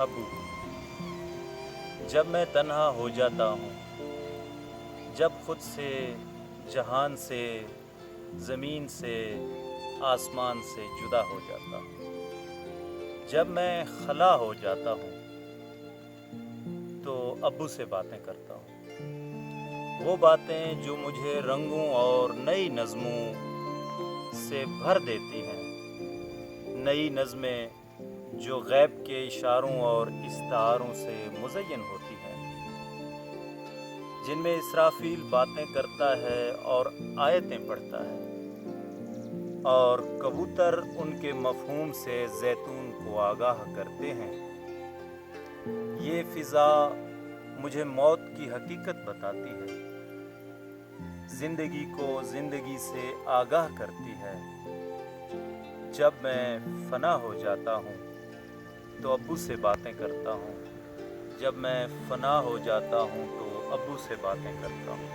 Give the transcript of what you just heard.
ابو، جب میں تنہا ہو جاتا ہوں، جب خود سے، جہان سے، زمین سے، آسمان سے جدا ہو جاتا ہوں، جب میں خلا ہو جاتا ہوں تو ابو سے باتیں کرتا ہوں، وہ باتیں جو مجھے رنگوں اور نئی نظموں سے بھر دیتی ہیں، نئی نظمیں جو غیب کے اشاروں اور استعاروں سے مزین ہوتی ہیں، جن میں اسرافیل باتیں کرتا ہے اور آیتیں پڑھتا ہے، اور کبوتر ان کے مفہوم سے زیتون کو آگاہ کرتے ہیں۔ یہ فضا مجھے موت کی حقیقت بتاتی ہے، زندگی کو زندگی سے آگاہ کرتی ہے۔ جب میں فنا ہو جاتا ہوں تو ابو سے باتیں کرتا ہوں، جب میں فنا ہو جاتا ہوں تو ابو سے باتیں کرتا ہوں۔